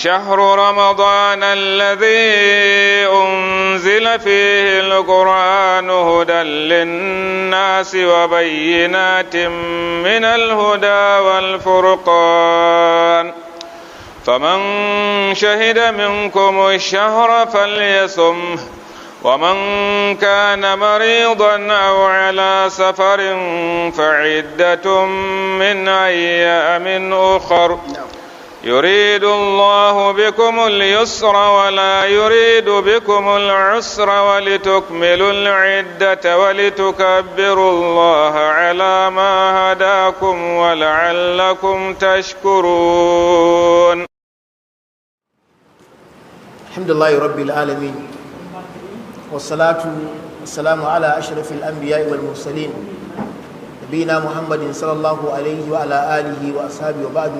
شهر رمضان الذي أنزل فيه القرآن هدى للناس وبينات من الهدى والفرقان فمن شهد منكم الشهر فليصمه ومن كان مريضا أو على سفر فعدة من أيام أخر يريد الله بكم اليسر ولا يريد بكم العسر ولتكملوا العدة ولتكبروا الله على ما هداكم ولعلكم تشكرون. الحمد لله رب العالمين والصلاة والسلام على أشرف الأنبياء والمرسلين نبينا محمد صلى الله عليه وعلى آله وأصحابه وبعد.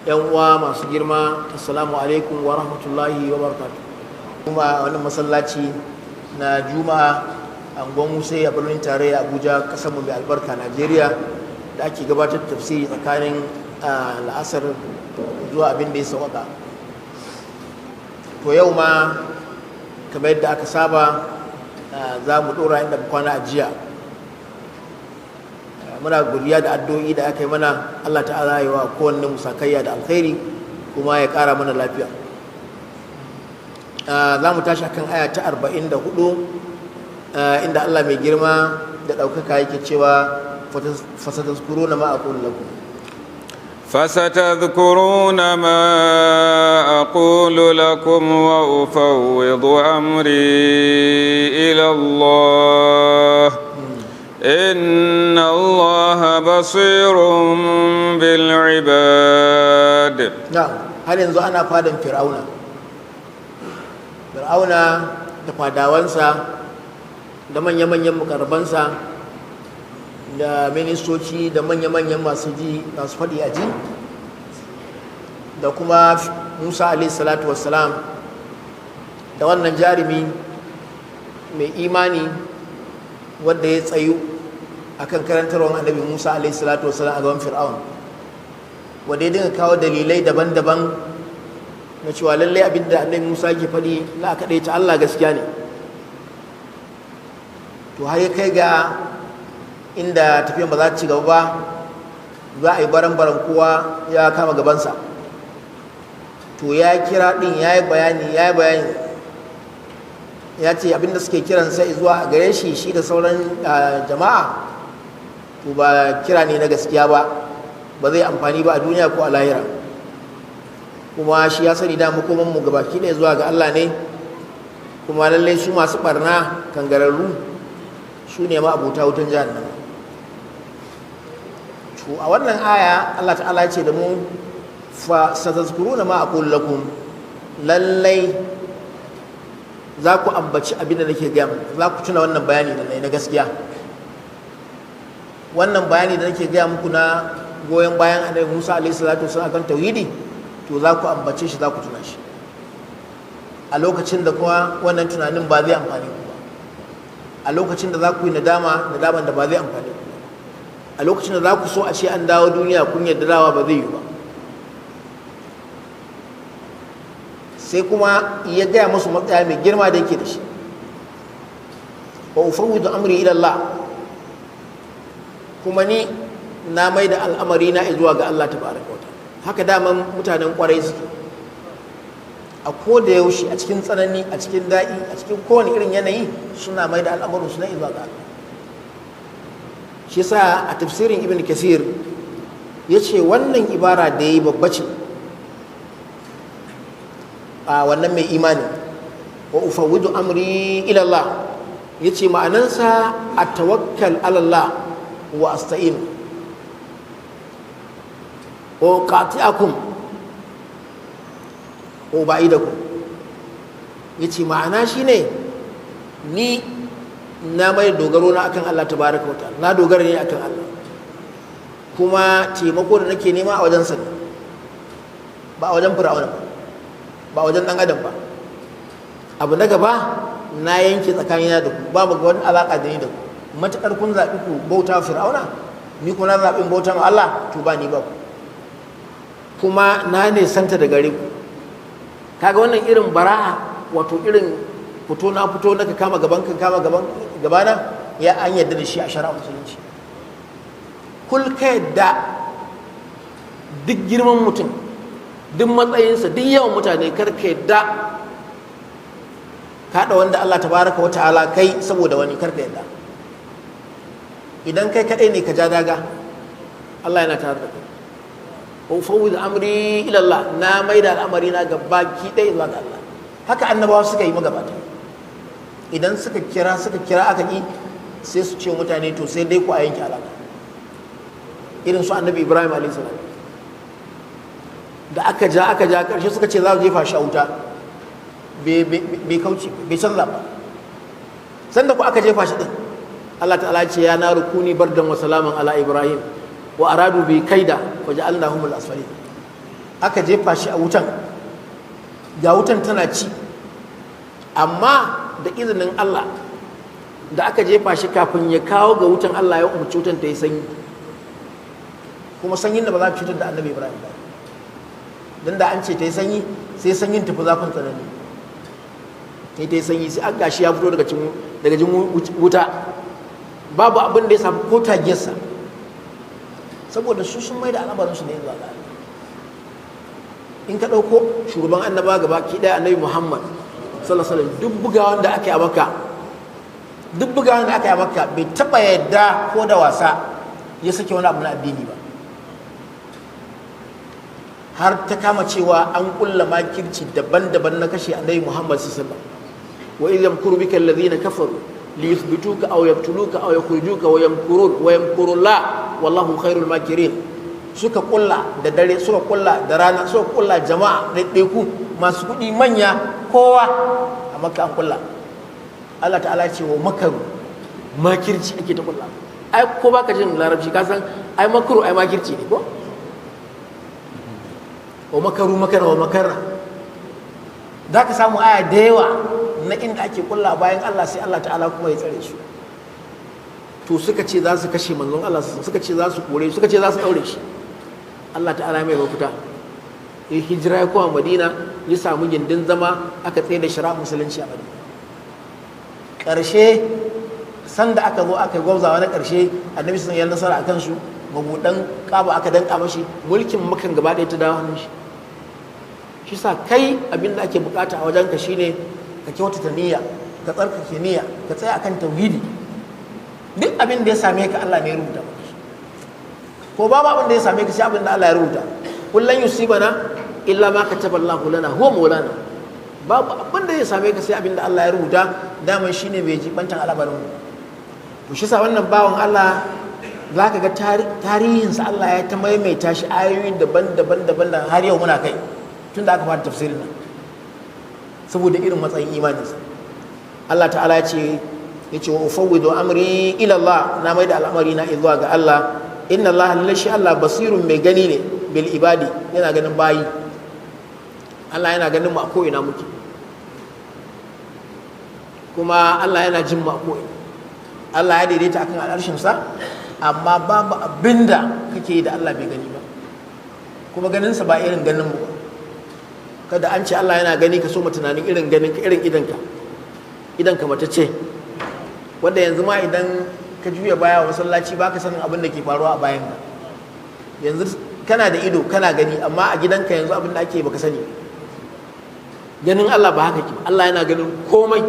yan uwa masu girma, assalamu alaikum wa rahmatullahi wa barakatuh. Kuma wannan masallaci na juma'a angon WUSE a birnin tarayya Abuja, kasar mu mai albarka Najeriya, da ake gabatar da tafsiri tsakanin la'asar zuwa abin da ya sauka. To yau ma kamar yadda aka saba za mu dora inda kwana a jiya. Muna godiya da addu'o'i da aka yi mana. Allah ta'ala ya wa kowanne musakayya da alkhairi kuma ya ƙara mana lafiya. Za mu tashi akan aya ta 44 inda Allah mai girma da ɗaukaka yake cewa fasatazkuruna ma aqulu lakum فستذكرون ما أقول لكم وأفوض أمري إلى الله إن الله بصير بالعباد. نعم. هل ينزو أنا فادن فرعون da fadawansa da manya-manyan mukarbansa da ministoci da manya-manyan masu faɗi a ji da kuma Musa alaihi salatu wassalam da wannan jarumi mai imani wanda ya tsayu akan karantarwar annabi Musa alaihi salatu wasallam a gaban Fir'aun, wanda ya dinga kawo dalilai daban-daban na cewa lallai abinda annabi Musa ke faɗi la kaɗai ta Allah gaskiya ne. To har ya kai ga inda tafiyan ba za ta ci gaba ba, za a yi baran-baran kowa ya kama gabansa. To ya kira ɗin ya yi bayani ya ce abinda suke kiransa zuwa gare shi da sauran jama'a to ba kira ne na gaskiya ba zai amfani ba a duniya ko a lahira. Kuma shi ya sani da makomanmu gabaki ɗaya zuwa ga Allah ne, kuma lallai su masu ɓarna kangararru su ne ma abota wutan jahannama. To a wannan aya Allah ta'ala ce da mu fa satazkuruna ma aqulu lakum, lallai za ku ambaci abin da nake gaya muku, za ku tuna wannan bayani da na gaskiya. Wannan bayani da nake gaya muku na goyon bayan annabi Musa alaihi salatu wasallam akan tauhidi, to za ku ambace shi, za ku tuna shi a lokacin da kuma wannan tunanin ba zai amfani ku ba, a lokacin da za ku yi nadaman da ba zai amfani ku ba, a lokacin da za ku so a ce an dawo duniya kun yarda dawa ba zai yi ba. Sai kuma ya gaya musu matsaya mai girma da yake da shi, wa ufawwidu amri ila Allah, kuma ni na mai da al'amari na zuwa ga Allah tabaraka wa ta'ala. Haka daman mutanen kwarai suke a koda yaushe, a cikin tsanani, a cikin daɗi, a cikin kowane irin yanayi, suna mai da al'amarin su na zuwa ga Allah. Shi sa a tafsirin Ibn Kathir ya ce wannan ibara da ya yi babba ce a wannan mai imani, wa ufawwidu amri ila Allah, yace ma'anansa atawakkal ala Allah wa asta'in wa qati'akum wa ba'idakum. Yace ma'ana shine ni na mai dogaro na akan Allah tabaraka wa ta'ala, na dogara ne akan Allah, kuma taimako da nake nema a wajen sa, ba a wajen Fir'auna ba wajen ɗan adam ba. Abu na gaba, na yanke tsakanina da ku, ba mu ga wani alaƙa da ni da ku. Matuƙar kun zaɓi ku bauta Fir'auna, ni kuma na zaɓin bautan Allah, to ba ni ba ku. Kuma na nesanta da gare ku, kaga wannan irin bara'a, wato irin fito na ka kama gabana ya an yadda da shi a shari'a musulunci. Kul ka yadda duk girman mutum, duk matsayinsa, duk yawan mutane, kar ka yadda kaɗa wanda Allah tabaraka wa ta'ala kai saboda wani, kar ka yadda. Idan kai kaɗai ne ka ja daga, Allah yana tare da kai. ufawwid amri ila Allah, na maida al'amari na gaba ki ɗaya zuwa ga Allah. Haka annabawa suka yi magabata. Idan suka kira aka ƙi, sai su ce mutane to sai dai ku a yanke alaƙa. Irin su annabi Ibrahim alaihi salam, da aka ja ƙarshe suka ce za su jefa shi a wuta, bai kauce, bai canza ba. Sanda ku aka jefa shi din, Allah ta'ala ce ya naru kuni bardan wa salaman ala Ibrahim wa aradu bi kaida wa ja'alnahum al-asfalin. Aka jefa shi a wutan, ga wutan tana ci, amma da izinin Allah da aka jefa shi, kafin ya kawo ga wutan, Allah ya umarci wutan ta yi sanyi, kuma sanyin da ba za ta cutar da annabi Ibrahim ba, don da an ce ta yi sanyi sai sanyin tafi zafin tsanani. ta yi sanyi sai an gashi ya fito daga jin wuta, babu abin da ya samu ko tagiyarsa, saboda su sun mai da al'amarinsu ne zuwa ga Allah. In ka ɗauko shugaban annaba gaba ki ɗaya, annabi Muhammad sallallahu alaihi wasallam, duk bugawan da aka yi a Makka bai taɓa yadda ko da wasa ya sake wani abu na addini ba, har ta kama cewa an kulla makirci daban-daban na kashe annabi Muhammad sallallahu alaihi wasallam. wa idh yamkuru bika alladhina kafaru liyuthbituka aw yaqtuluka aw yukhrijuka wa yamkuru Allah wallahu khairul makirin. Suka kulla da dare, suka kulla da rana, suka kulla jama'a ɗaiɗaiku masu kuɗi manya, kowa a Makka an kulla. Allah ta'ala ce wa makaru, makirci ake ta kulla. Ai ko baka jin larabci ka san ai makaru ai makirci ne ko? Wa makaru makara wa makarra. Za ka samu aya da yawa na inda ake kulla bayan Allah, sai Allah ta'ala kuma ya tsare su. To suka ce za su kashe manzon Allah, suka ce za su kore, suka ce za su daure shi. Allah ta'ala mai mafita, ya hijira ya koma Madina, ya samu gindin zama, aka tsaye da shari'a musulunci a Madina. Ƙarshe sanda aka zo aka gwauzawa na ƙarshe, annabi sun yi nasara a kansu, mabuɗan ƙaba aka danƙa mashi, mulkin makan gaba ɗaya ta dawo hannun shi. Shi sa kai abin da ake bukata a wajenka shine ka kyautata niyya, ka tsarkake niyya, ka tsaya akan tauhidi. Duk abin da ya same ka Allah ne ya rubuta maka shi, ko babu abin da ya same ka sai abin da Allah ya rubuta. Kullun yusibana illa ma kataba Allahu lana huwa maulana. Babu abin da ya same ka sai abin da Allah ya rubuta, daman shine bai jibantan al'amarin mu. To shi sa wannan bawan Allah zaka ga tarihinsa Allah ya ta maimaita shi ayoyi daban-daban har yau muna kai, tun da aka fara tafsirin nan, saboda irin matsayin imaninsa. Allah ta'ala ya ce wa ufawwidu amri ila Allah, na mai da al'amari na zuwa ga Allah. Inna Allah lallashi Allah basirun mai gani ne bil ibadi, yana ganin bayi. Allah yana ganin mu a ko'ina muke, kuma Allah yana jin mu a ko'ina. Allah ya daidaita akan al'arshinsa, amma babu abinda kake yi da Allah bai gani ba, kuma ganinsa ba irin ganin mu ba. Kada an ce Allah yana gani ka so mu tunanin irin ganin ka, irin idanka mace ce, wanda yanzu ma idan ka juya baya wa masallaci baka sanin abin da ke faruwa a bayan ka. Yanzu kana da ido kana gani, amma a gidanka yanzu abin da ake baka sani. Ganin Allah ba haka ke, Allah yana ganin komai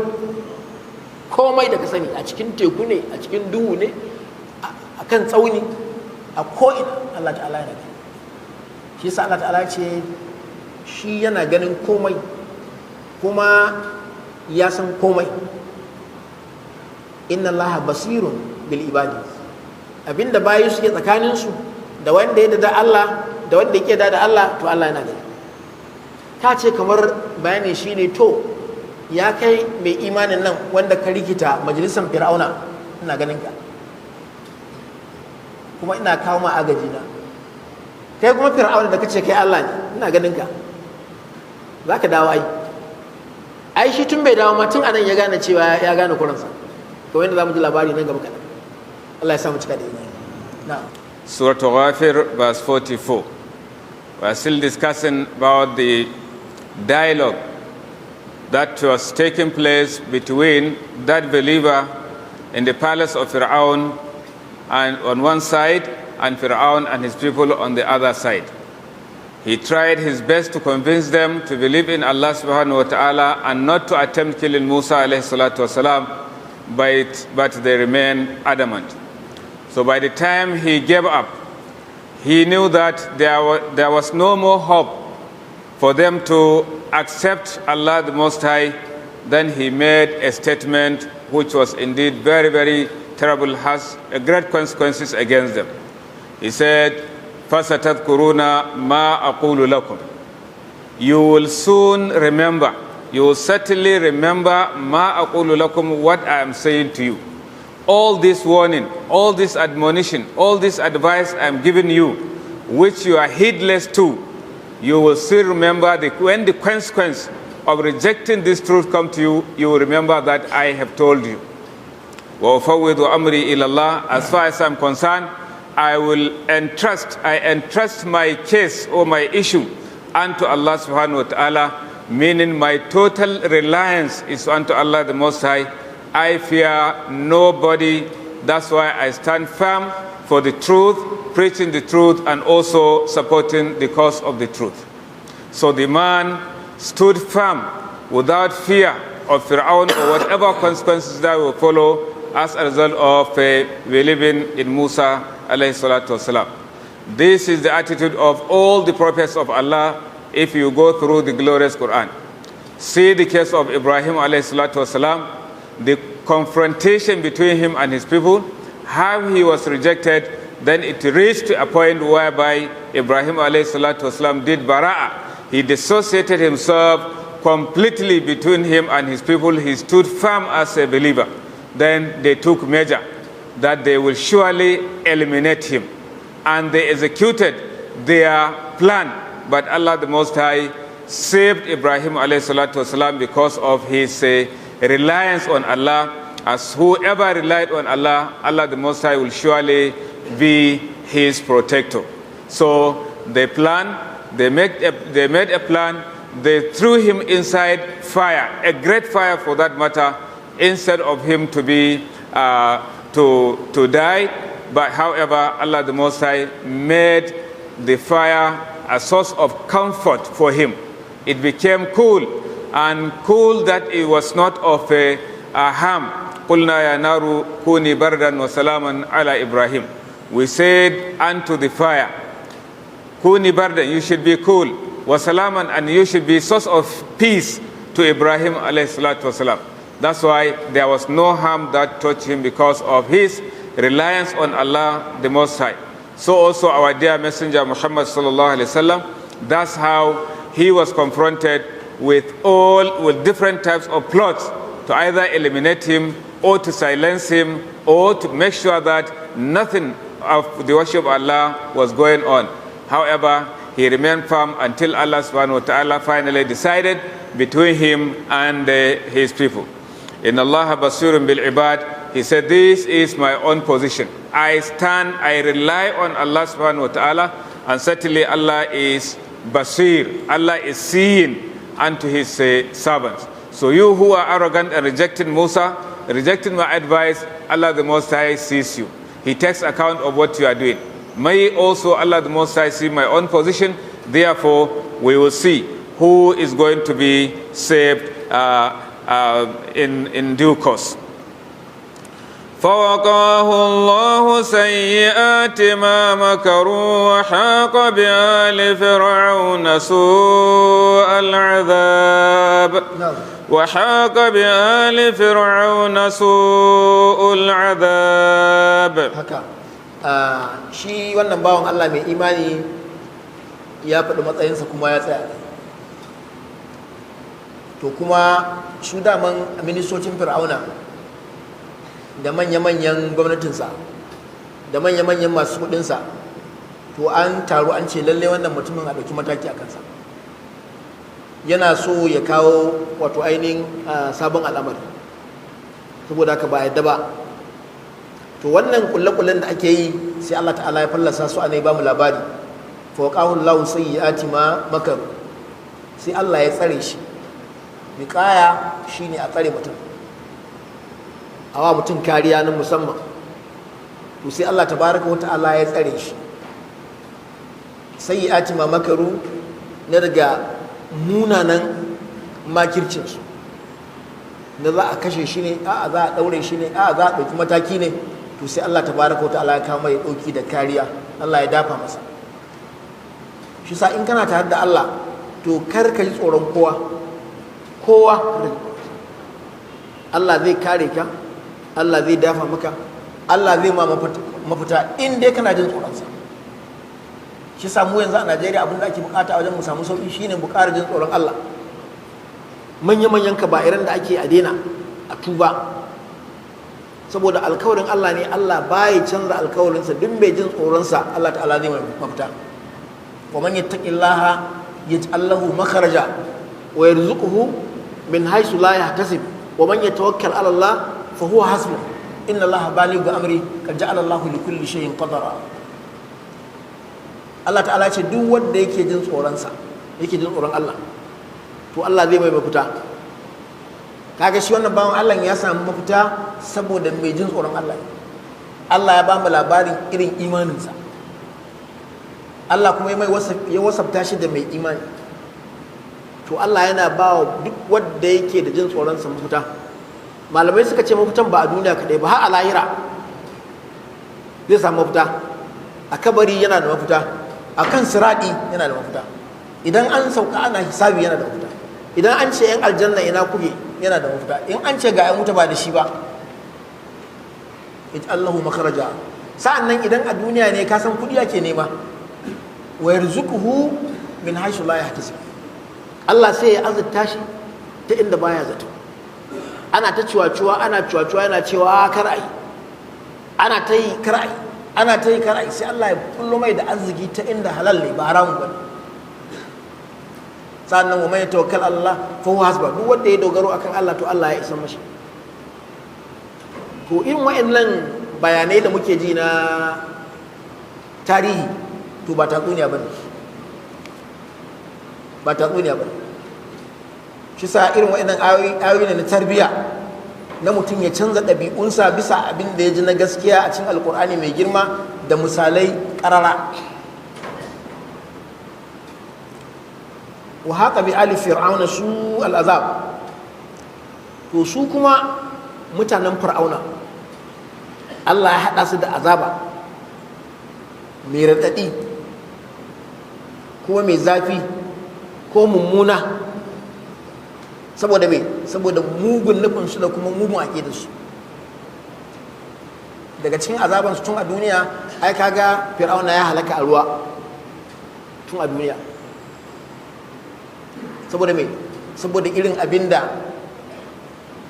da ka sani, a cikin teku ne, a cikin duhu ne, a kan tsauni, a ko'ina Allah ta'ala yana gani. Shi yasa Allah ta'ala ce shi yana ganin komai, kuma ya san komai. Inna Allah basirun bil ibadi. Abinda bayi suke tsakaninsu, da wanda ya da Allah da wanda yake da Allah, to Allah yana gani. Ta ce kamar bayani shine, to ya kai mai imanin nan wanda ka rikita majalisar Fir'auna, ina ganin ka, kuma ina kawo ma agaji na. Kai kuma Fir'auna da kace kai Allah ne, ina ganin ka, za ka dawo ai shi tun bai dawo ma, tun anan ya gane cewa ya gane kuransa, kawai yadda za mu ji labari nan gaba kaɗan. Allah ya samu cika da imani. Na'am. Surah Ghafir, verse 44. We are still discussing about the dialogue that was taking place between that believer in the palace of Fir'aun and on one side, and Fir'aun and his people on the other side. He tried his best to convince them to believe in Allah subhanahu wa ta'ala and not to attempt killing Musa alayhi salatu wasalam, but they remained adamant. So by the time he gave up, he knew that there was no more hope for them to accept Allah the Most High. Then he made a statement which was indeed very, very terrible, has great consequences against them. He said, فَسَتَذْكُرُونَ مَا أَقُولُ لَكُمْ. You will soon remember, you will certainly remember مَا أَقُولُ لَكُمْ, what I am saying to you. All this warning, all this admonition, all this advice I am giving you, which you are heedless to, you will still remember when the consequence of rejecting this truth come to you, you will remember that I have told you. وَأُفَوِّضُ أَمْرِي إِلَى اللَّهِ. As far as I'm concerned, I entrust my case or my issue unto Allah subhanahu wa ta'ala, meaning my total reliance is unto Allah the Most High. I fear nobody. That's why I stand firm for the truth, preaching the truth, and also supporting the cause of the truth. So the man stood firm without fear of Fir'aun or whatever consequences that will follow as a result of believing in Musa alayhi salatu wasalam. This is the attitude of all the prophets of Allah if you go through the glorious Quran. See the case of Ibrahim alayhi salatu wasalam, the confrontation between him and his people, how he was rejected. Then it reached to a point whereby Ibrahim alayhi salatu wasalam did bara'ah. He dissociated himself completely between him and his people. He stood firm as a believer. Then they took measure that they will surely eliminate him. And they executed their plan. But Allah the Most High saved Ibrahim alayhi salatu wasalam because of his reliance on Allah. As whoever relied on Allah, Allah the Most High will surely be his protector. So they planned, they made a plan, they threw him inside fire, a great fire for that matter, instead of him to be to die. But however, Allah the Most High made the fire a source of comfort for him. It became cool, and cool that it was not of a harm. قُلْنَا يَا نَارُ كُونِي بَرْدًا وَسَلَامًا عَلَى إِبْرَاهِيمَ. We said unto the fire, Kuni bardan, you should be cool, wasalaman, and you should be source of peace to Ibrahim alayhi salatu wasalam. That's why there was no harm that touched him because of his reliance on Allah the Most High. So also our dear Messenger Muhammad sallallahu alaihi wasallam, that's how he was confronted with different types of plots to either eliminate him or to silence him or to make sure that nothing of the worship of Allah was going on. However, he remained firm until Allah subhanahu wa ta'ala finally decided between him and his people. In Allah basirun bil ibad, he said, this is my own position. I rely on Allah subhanahu wa ta'ala, and certainly Allah is basir. Allah is seeing unto his servants. So you who are arrogant and rejecting Musa, rejecting my advice, Allah the Most High sees you. He takes account of what you are doing. May also Allah the Most High see my own position. Therefore, we will see who is going to be saved in due course. فوقاه الله سيئات ما مكروا وحاق بآل فرعون سوء العذاب وحاق بآل فرعون سوء العذاب. Haka shi wannan bawan Allah mai imani ya faɗi matsayinsa kuma ya tsaya. To kuma su daman ministocin Fir'auna da manya-manyan gwamnatinsa da manya-manyan masu kudinsa, to an taru an ce lalle wannan mutumin a ɗauki mataki a kansa. Yana so ya kawo wato ainihin sabon al'amari, saboda haka ba yadda ba. To wannan kulle-kullen da ake yi sai Allah ta'ala ya fallasa su, ana ba mu labari. Fawqahu Allahu sayyi'ati ma makaru, sai Allah ya tsare shi. Wiqaya shine a tsare mutum, awa mutum kariya na musamman, to sai Allah tabaraka wa ta'ala ya tsare shi. Sayyi'ati ma makaru, na daga munanan makircinsu, na za a kashe shi ne, a za a daure shi ne, a za a ɗauki mataki ne, to sai Allah tabaraka wa ta'ala ya kama ya ɗauki da kariya, Allah ya dafa masa. Shi sa in kana tare da Allah, to kar ka ji tsoron kowa Allah zai kare ka, Allah zai dafa maka, Allah zai ma mafita in dai kana jin tsoronsa. Shi sa mu yanzu a Najeriya abin da ake bukata wajen mu samu sauki shine mu ƙara jin tsoron Allah. Manya-manyan kaba'iran da ake a daina, a tuba, saboda alkawarin Allah ne, Allah baya canza alkawarinsa. Duk mai jin tsoronsa Allah ta'ala zai mai mafita. wa man yattaqillaha yaj'al lahu makhraja wa yarzuquhu min haythu la yahtasib wa man yatawakkal 'ala Allah fa huwa hasbuh inna Allaha balighu amri qad ja'ala Allahu li kulli shay'in qadara. Allah ta'ala ce duk wanda yake jin tsoron Allah, to Allah zai mai mafita. Kaga shi wannan bawan Allah ya samu mafita saboda mai jin tsoron Allah. Allah ya ba mu labarin irin imaninsa. Allah kuma ya wasafta shi da mai imani. To Allah yana ba wa duk wanda yake da jin tsoronsa mafita. Malamai suka ce mafitan ba a duniya kaɗai ba, har a lahira zai samu mafita. A kabari yana da mafita, a kan siraɗi yana da mafita, idan an sauka ana hisabi yana da mafita, idan an ce 'yan aljanna ina kuke yana da mafita, in an ce ga 'yan wuta ba da shi ba. Allahu makaraja. Sa'an nan idan a duniya ne ka san kuɗi ake nema, wa yarzuquhu min haythu la yahtasib. Allah sai ya azurta shi ta inda baya zato. Ana ta ciwaciwa yana cewa kar ai, ana ta yi kar ai, ana ta yi kar ai, sai Allah ya kullo mai da arziki ta inda halal ne ba haramun ba. Sa'an nan wa man yatawakkal Allah fa huwa hasbuh. Duk wanda ya dogaro akan Allah to Allah ya isa mashi. To irin wa'annan bayanai da muke ji na tarihi, to ba tatsuniya ba ne, ba tatsuniya ba ne. Shi sa irin wa'annan ayoyi ne na tarbiyya, na mutum ya canza ɗabi'unsa bisa abin da ya ji na gaskiya a cikin alkur'ani mai girma da misalai ƙarara. Wa haka bi ali fir'auna su al'azab. To su kuma mutanen fir'auna Allah ya haɗa su da azaba mai raɗaɗi, kuma mai zafi ko mummuna. Saboda me? Saboda mugun nufinsu da kuma mugun aƙidarsu. Daga cikin azabansu tun a duniya, ai kaga fir'auna ya halaka a ruwa tun a duniya. Saboda me? Saboda irin abin da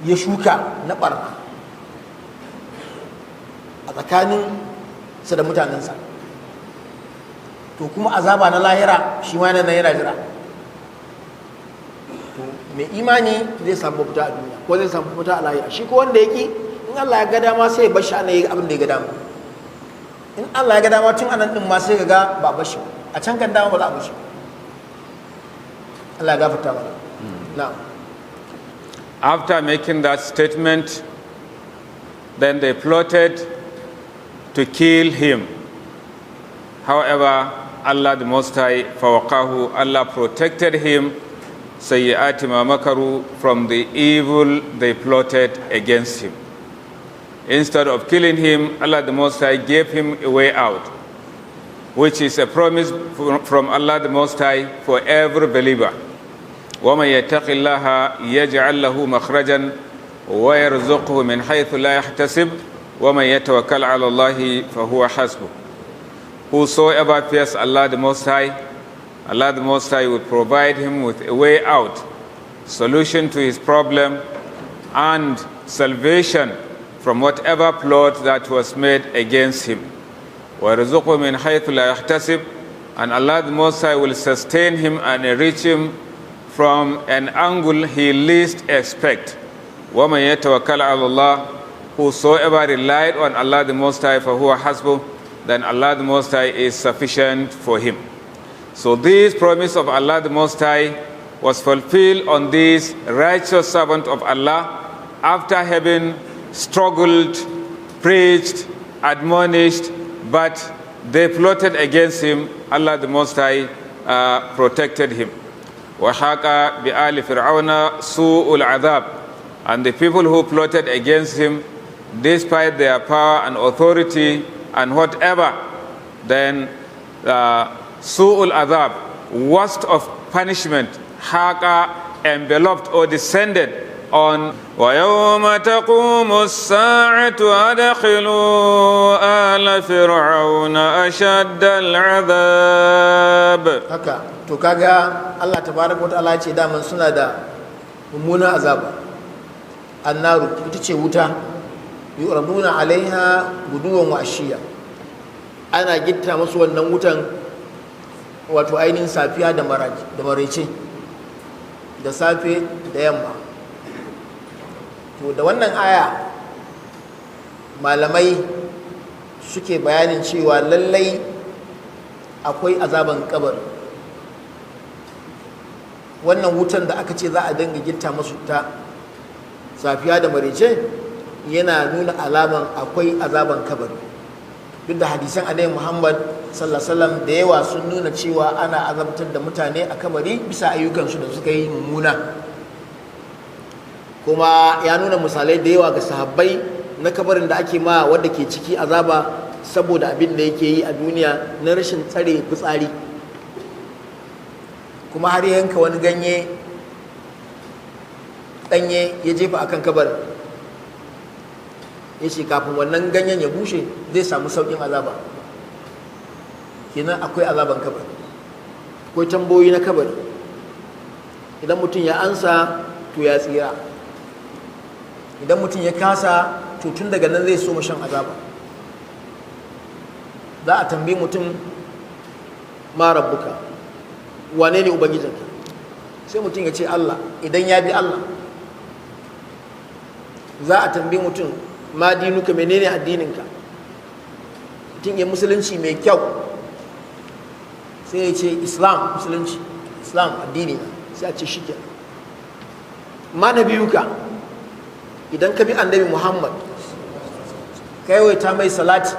ya shuka na ɓarna a tsakaninsa da mutanensa. To kuma azaba na lahira shi ma yana jira. To mai imani zai samu mafita a duniya ko zai samu mafita a lahira. Shi ko wanda yake, in Allah ya ga dama sai ya bar shi ana yi abin da ya ga dama. In Allah ya ga dama tun anan din ma sai ga ba bar shi, a can kan dama ba za a bar shi. Allah ya gafarta mana. Na'am. After making that statement, then they plotted to kill him. However, Allah the Most High, fawaqahu, Allah protected him, sayyi'ati ma makaru, from the evil they plotted against him. Instead of killing him, Allah the Most High gave him a way out, which is a promise from Allah the Most High for every believer. وَمَنْ يَتَّقِ اللَّهَ يَجْعَلْ لَهُ مَخْرَجًا وَيَرْزُقْهُ مِنْ حَيْثُ لَا يَحْتَسِبُ وَمَنْ يَتَوَكَّلْ عَلَى اللَّهِ فَهُوَ حَسْبُهُ. Whosoever fears Allah the Most High, Allah the Most High will provide him with a way out, solution to his problem, and salvation from whatever plot that was made against him. وَيَرْزُقْهُ مِنْ حَيْثُ لَا يَحْتَسِبُ. And Allah the Most High will sustain him and enrich him from an angle he least expect. وَمَنْ يَتَوَكَّلْ عَلَى اللَّهِ. Whosoever relied on Allah the Most High, فَهُوَ حَسْبُهُ. Then Allah the Most High is sufficient for him. So this promise of Allah the Most High was fulfilled on this righteous servant of Allah after having struggled, preached, admonished, but they plotted against him. Allah the Most High protected him. وَحَاقَ بِآلِ فِرْعَوْنَ سُوءُ الْعَذَابِ. And the people who plotted against him, despite their power and authority and whatever, then su'ul adhab, worst of punishment, haqa, enveloped or descended on وَيَوْمَ تَقُومُ السَّاعَةُ أَدْخِلُوا آلَ فِرْعَوْنَ أَشَدَّ الْعَذَابِ. haka to kaga Allah tabaraka wa ta'ala ce daman suna da mummunan azaba. Annaru ita ce wuta, yu'raduna alaiha guduwan wa ashiya, ana gitta musu wannan wutan wato ainihin safiya da maraice, da safe da yamma. To da wannan aya malamai suke bayanin cewa lallai akwai azaban kabari. Wannan wutan da aka ce za a dinga gitta musu ta safiya da maraice yana nuna alaman akwai azaban kabari. Duk da hadisan annabi Muhammad sallallahu alaihi wasallam da yawa sun nuna cewa ana azabtar da mutane a kabari bisa ayyukansu da suka yi mummuna, kuma ya nuna misalai da yawa ga sahabbai na kabarin da ake ma wanda ke ciki azaba saboda abin da yake yi a duniya na rashin tsare fitsari, kuma har yanka wani ganye danye ya jefa akan kabarin, ya ce kafin wannan ganyen ya bushe zai samu sauƙin azaba. Kenan akwai azaban kabari, akwai tambayoyi na kabari. Idan mutum ya ansa to ya tsira, idan mutum ya kasa to tun daga nan zai so shan azaba. Za a tambayi mutum ma rabbuka, wane ne ubangijinka? Sai mutum ya ce Allah. Idan ya bi Allah, za a tambayi mutum ma dinuka, menene addininka? Mutum ya musulunci mai kyau sai ya ce Islam, musulunci, Islam addini na, sai a ce shike. Ma nabiyuka, idan ka bi annabi Muhammad ka yawaita mai salati,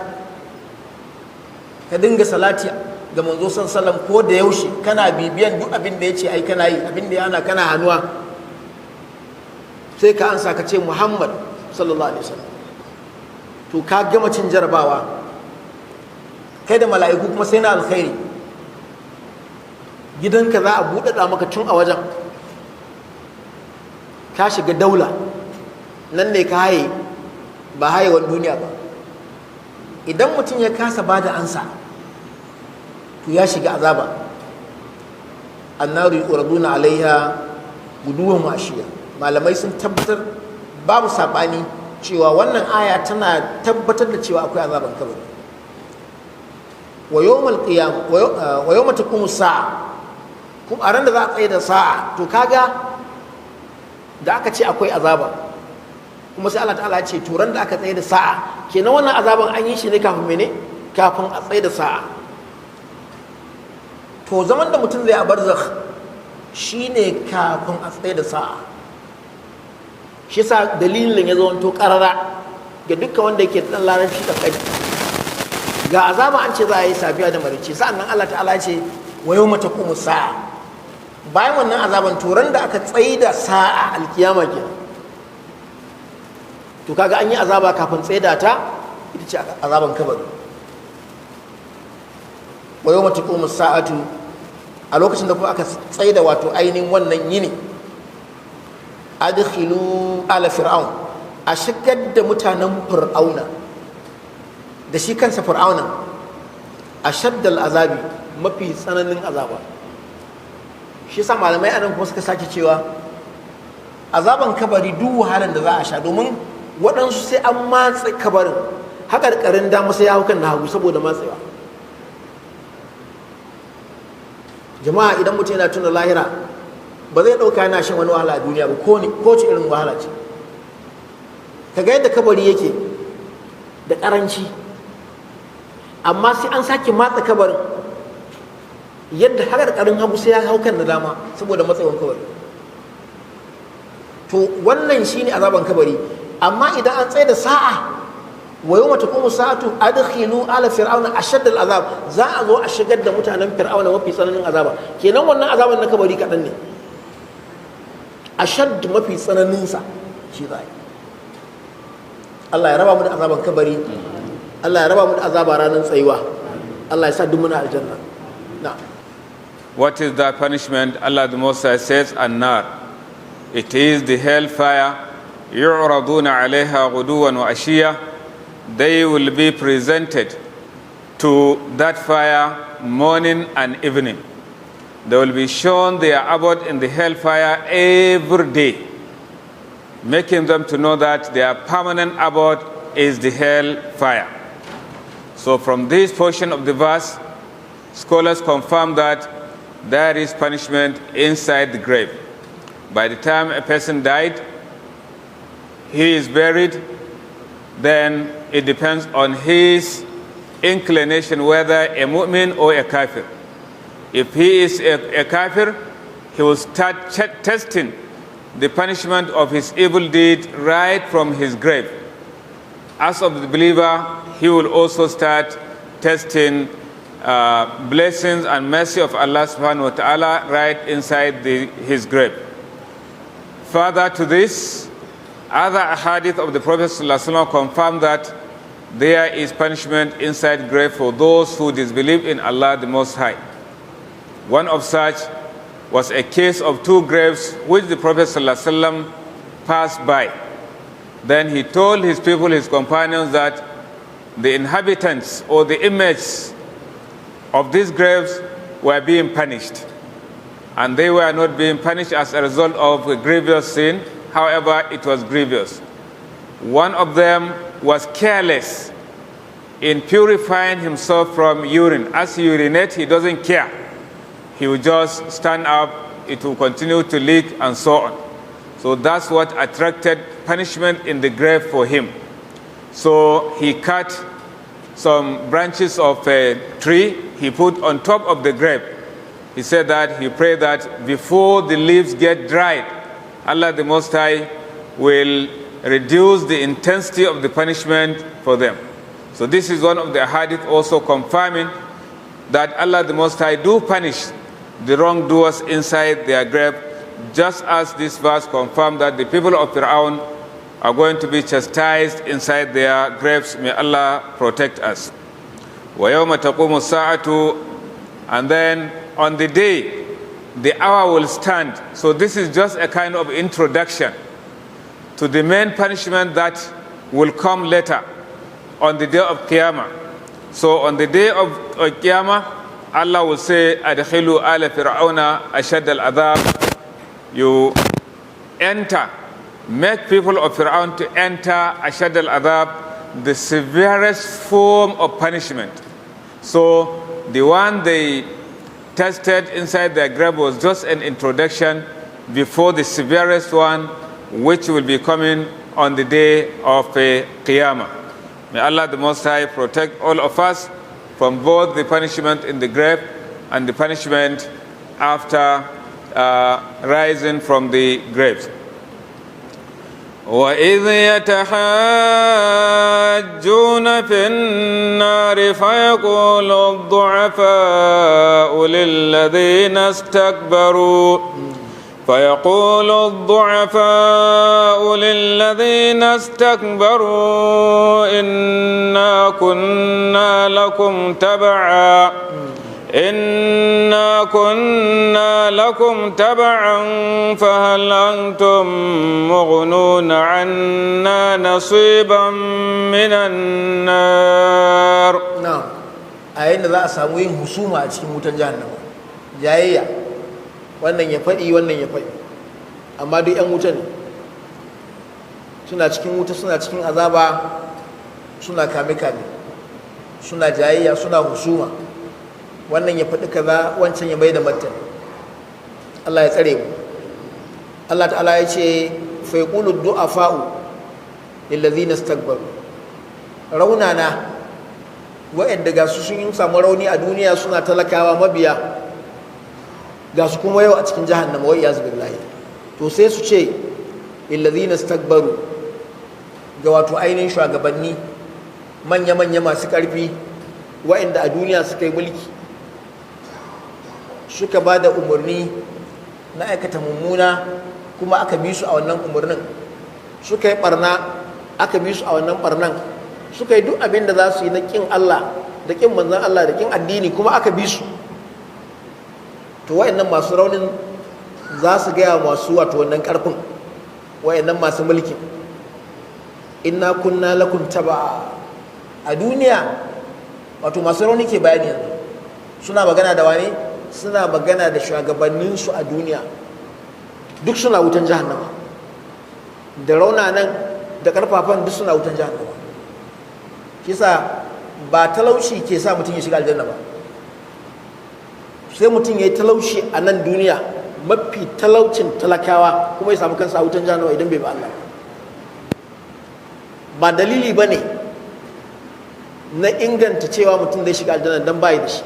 ka dinga salati ga manzo sallallahu ko da yaushe, kana bibiyan duk abin da ya ce ai kana yi, abin da ya hana kana hannuwa, sai ka ansa ka ce Muhammad sallallahu alaihi wasallam, to ka gama cin jarabawa kai da mala'iku kuma sai na alkhairi. Gidanka za a buɗaɗa maka tun a wajen, ka shiga daula, nan ne ka haye, ba hayewar duniya ba. Idan mutum ya kasa ba da ansa to ya shiga azaba. Annaru yuraduna alaiha guduwan washiya. Malamai sun tabbatar babu saɓani cewa wannan aya tana tabbatar da cewa akwai azaban kabari. Wa yawma taqumu sa'a, kuma a ran da za a tsaye da sa'a, to kaga da aka ce akwai azaba, kuma sai Allah ta'ala ya ce to ran da aka tsaye da sa'a, kenan wannan azaban an yi shi ne kafin mene? Kafin a tsaye da sa'a. To zaman da mutum zai a barzakh shine kafin a tsaye da sa'a. Shi sa dalilin ya zo to karara ga dukkan wanda yake dan larabci da kai, ga azaba an ce za a yi safiya da marice, sa'annan Allah ta'ala ce wa yawma taqumu sa'a. Bayan wannan azaban turan da aka tsaida sa'a alkiyama kenan, to kaga an yi azaba kafin tsaida ta, ita ce azaban kabari. Wa yawma taqumu sa'atu, a lokacin da kuma aka tsaida wato ainihin wannan yini, adkhilu ala fir'aun, a shigar da mutanen fir'auna da shi kansa fir'auna ashaddal azabi, mafi tsananin azaba. Shi sa malamai anan kuma suka sake cewa azaban kabari duk wahalan da za a sha, domin waɗansu sai an matse kabarin haƙarƙarin dama sai ya hau kan na hagu saboda matsewa. Jama'a, idan mutum yana tuna lahira ba zai ɗauka yana shan wani wahala a duniya ba, ko ce irin wahala ce. Ka ga yadda kabari yake da ƙaranci, amma sai an sake matsa kabarin yadda haƙarƙarin hagu sai ya hau kan na dama saboda matsayin kabari. To wannan shine azaban kabari. Amma idan an tsaye da sa'a, wa yawma taqumu sa'atu adkhilu ala fir'auna ashadd al'azab, za a zo a shigar da mutanen fir'auna mafi tsananin azaba. Kenan wannan azaban na kabari kaɗan ne, ashadd mafi tsananin sa shi za a yi. Allah ya raba mu da azaban kabari, Allah ya raba mu da azaba ranar tsayuwa, Allah ya sa duk muna aljanna. Na'am. What is that punishment? Allah the Most High says, an-nar. It is the hellfire. يُعْرَضُونَ عَلَيْهَا غُدُوًّا وَعَشِيًّا. They will be presented to that fire morning and evening. They will be shown their abode in the hellfire every day, making them to know that their permanent abode is the hellfire. So from this portion of the verse, scholars confirm that there is punishment inside the grave. By the time a person died, he is buried, then it depends on his inclination whether a mu'min or a kafir. If he is a kafir, he will start testing the punishment of his evil deed right from his grave. As of the believer, he will also start testing blessings and mercy of Allah subhanahu wa ta'ala right inside his grave. Further to this, other ahadith of the Prophet ﷺ confirm that there is punishment inside grave for those who disbelieve in Allah the Most High. One of such was a case of two graves which the Prophet ﷺ passed by. Then he told his people, his companions, that the inhabitants or the inmates of these graves were being punished. And they were not being punished as a result of a grievous sin. However, it was grievous. One of them was careless in purifying himself from urine. As he urinates, he doesn't care. He will just stand up, it will continue to leak, and so on. So that's what attracted punishment in the grave for him. So he cut some branches of a tree, he put on top of the grave. He said that he prayed that before the leaves get dried, Allah the Most High will reduce the intensity of the punishment for them. So this is one of the hadith also confirming that Allah the Most High do punish the wrongdoers inside their grave, just as this verse confirmed that the people of Fir'aun are going to be chastised inside their graves. May Allah protect us. وَيَوْمَ تَقُومُ السَّاعَةُ. And then on the day, the hour will stand. So this is just a kind of introduction to the main punishment that will come later on the day of Qiyamah. So on the day of Qiyamah, Allah will say, أَدْخِلُوا آلَ فِرْعَوْنَ أَشَدَّ الْعَذَابِ. You enter, make people of Fir'aun to enter أَشَدَّ الْعَذَابِ, the severest form of punishment. So the one they tested inside their grave was just an introduction before the severest one, which will be coming on the day of Qiyamah. May Allah the Most High protect all of us from both the punishment in the grave and the punishment after rising from the graves. وَإِذْ يَتَحَاجُّونَ فِي النَّارِ فَيَقُولُ الضُّعَفَاءُ لِلَّذِينَ اسْتَكْبَرُوا إِنَّا كُنَّا لَكُمْ تَبَعًا فَهَلْ أَنْتُمْ مُغْنُونَ عَنَّا نَصِيبًا مِنَ النَّارِ. Na'am. A yayin da za a samu yin husuma a cikin wutan jahannama, jayayya, wannan ya faɗi wannan ya faɗi, amma duk 'yan wuta ne, suna cikin wuta, suna cikin azaba, suna kame-kame, suna jayayya, suna husuma. Wannan ya faɗi kaza, wancan ya bai da martani. Allah ya tsare mu. Allah ta'ala ya ce fa yaqulu du'afa'u lillazina istakbaru. Raunana wa'anda ga su sun samu rauni a duniya, suna talakawa mabiya, ga su kuma yau a cikin jahannama wa iyaz billahi. To sai su ce lillazina istakbaru ga wato ainihin shugabanni manya-manya masu ƙarfi wa'inda a duniya suka yi mulki suka ba da umarni na aikata mummuna kuma aka bi su a wannan umarnin, suka yi barna aka bi su a wannan barnan, suka yi duk abin da za su yi na ƙin Allah da ƙin manzon Allah da ƙin addini kuma aka bi su. To wa'annan masu raunin za su gaya masu wato wannan ƙarfin, wa'annan masu mulkin, inna kunna lakum taba. A duniya wato masu rauni ke bayani yanzu suna magana da wane? Suna magana da shugabanninsu a duniya, duk suna wutan jahannama, da raunanan da karfafan duk suna wutan jahannama. Kisa ba talauci ke sa mutum ya shiga aljanna ba, sai mutum ya yi talauci a nan duniya, mafi talaucin talakawa, kuma ya samu kansa a wutan jahannama idan bai ba Allah ba. Dalili ba ne na inganta cewa mutum zai shiga aljanna don bayi da shi.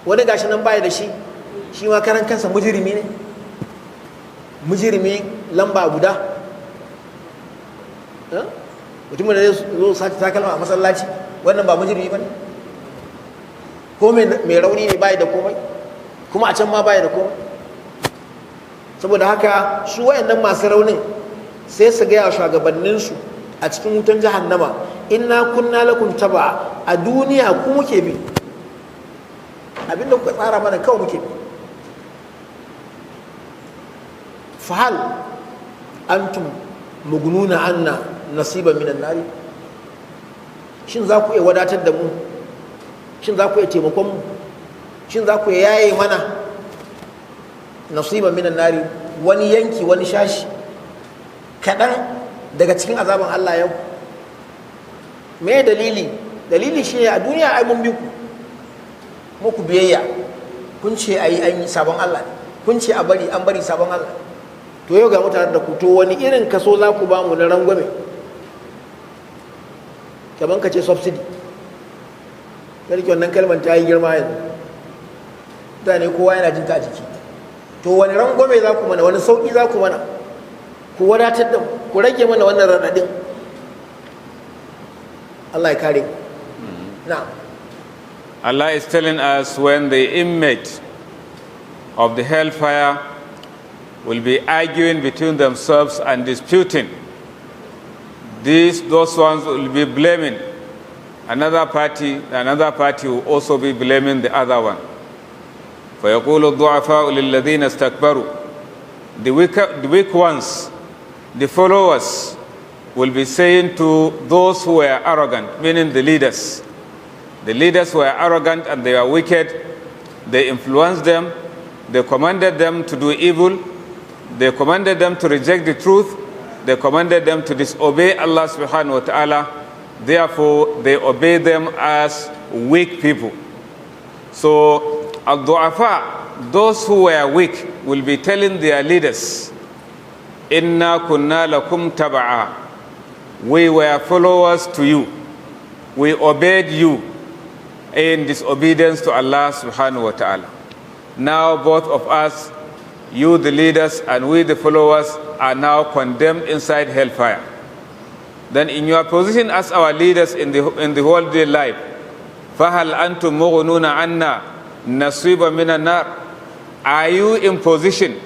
Wani gashi nan bayi da shi, shi ma karan kansa mujirimi ne, mujirimi lamba guda. Mutumin da zai zo sace takalma a masallaci, wannan ba mujirimi ba ne? Ko mai rauni ne bayi da komai, kuma a can ma bayi da komai. Saboda haka su wayannan masu raunin sai su gaya shugabanninsu a cikin wutan jahannama, inna kunna lakum taba. A duniya ku muke bi, abinda kuka tsara mana kawai muke bi. Fahal antum mugnuna anna nasiba minan nari. Shin za ku iya wadatar da mu? Shin za ku iya taimakon mu? Shin za ku iya yaye mana nasiba minan nari, wani yanki, wani shashi kaɗan daga cikin azaban Allah yau? Me dalili? Dalili shi ne a duniya ai mun bi ku, muku biyayya, kun ce a yi an yi sabon Allah, kun ce a bari an bari sabon Allah. To yau ga mutane da ku, to wani irin kaso za ku ba mu na rangwame? Kaman ka ce subsidy, karki wannan kalmar ta yi girma yanzu, mutane kowa yana jin ta jiki. To wani rangwame za ku mana, wani sauƙi za ku mana, ku wadatar da ku rage mana wannan raɗaɗin? Allah ya kare. Na'am. Allah is telling us when the inmates of the hellfire will be arguing between themselves and disputing, those ones will be blaming another party will also be blaming the other one. فَيَقُولُ الضُّعَفَاءُ لِلَّذِينَ اسْتَكْبَرُوا. The weak ones, the followers, will be saying to those who were arrogant, meaning the leaders. The leaders were arrogant and they were wicked. They influenced them. They commanded them to do evil. They commanded them to reject the truth. They commanded them to disobey Allah subhanahu wa ta'ala. Therefore, they obey them as weak people. So, al-du'afa, those who were weak, will be telling their leaders, Inna kunna lakum taba'a. We were followers to you. We obeyed you in disobedience to Allah subhanahu wa ta'ala. Now both of us, you the leaders and we the followers, are now condemned inside hellfire. Then in your position as our leaders in the whole day life, فَهَلْ أَنْتُمْ مُغْنُونَ عَنَّا نَصِيبًا مِنَ النَّارِ. Are you in position?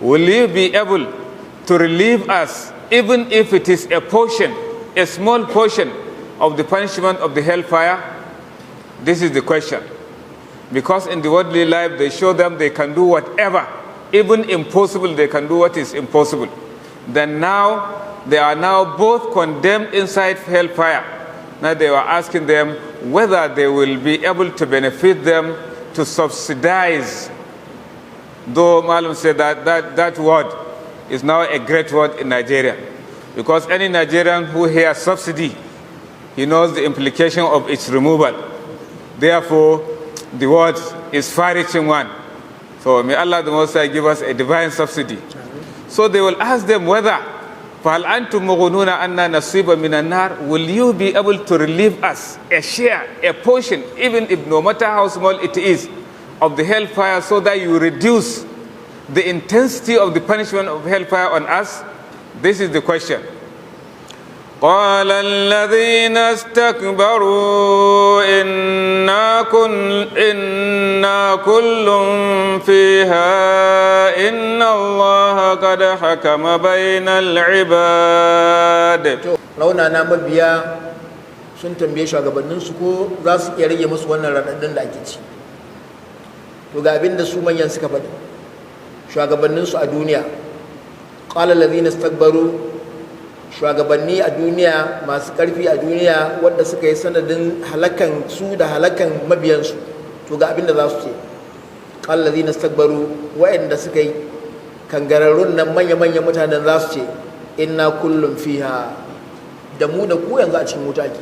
Will you be able to relieve us, even if it is a portion, a small portion of the punishment of the hellfire? This is the question. Because in the worldly life, they show them they can do whatever, even impossible, they can do what is impossible. Then now, they are now both condemned inside hellfire. Now they were asking them whether they will be able to benefit them to subsidize. Though Malum said that word is now a great word in Nigeria. Because any Nigerian who hears subsidy, he knows the implication of its removal. Therefore, the word is far-reaching one. So may Allah the Most High give us a divine subsidy. So they will ask them whether, فَهَلْ أَنْتُمْ مُغْنُونَ أَنَّا نَصِيبًا مِنَ النَّارِ. Will you be able to relieve us a share, a portion, even if no matter how small it is, of the hellfire so that you reduce the intensity of the punishment of hellfire on us? This is the question. قال الذين استكبروا إنا كل فيها إن الله قد حكم بين العباد. Launa na mabiya sun tambaye shugabanninsu ko za su iya rage musu wannan raɗaɗin da ake ci. To ga abin da su manyan suka faɗi shugabanninsu a duniya. Qala alladhina istakbaru, shugabanni a duniya masu ƙarfi a duniya wanda suka yi sanadin halakan su da halakan mabiyansu, to ga abin da za su ce. Qala alladhina istakbaru, wa'anda suka yi kangararrun nan manya-manyan mutanen za su ce inna kullum fiha, da mu da ku yanzu a cikin wuta ake.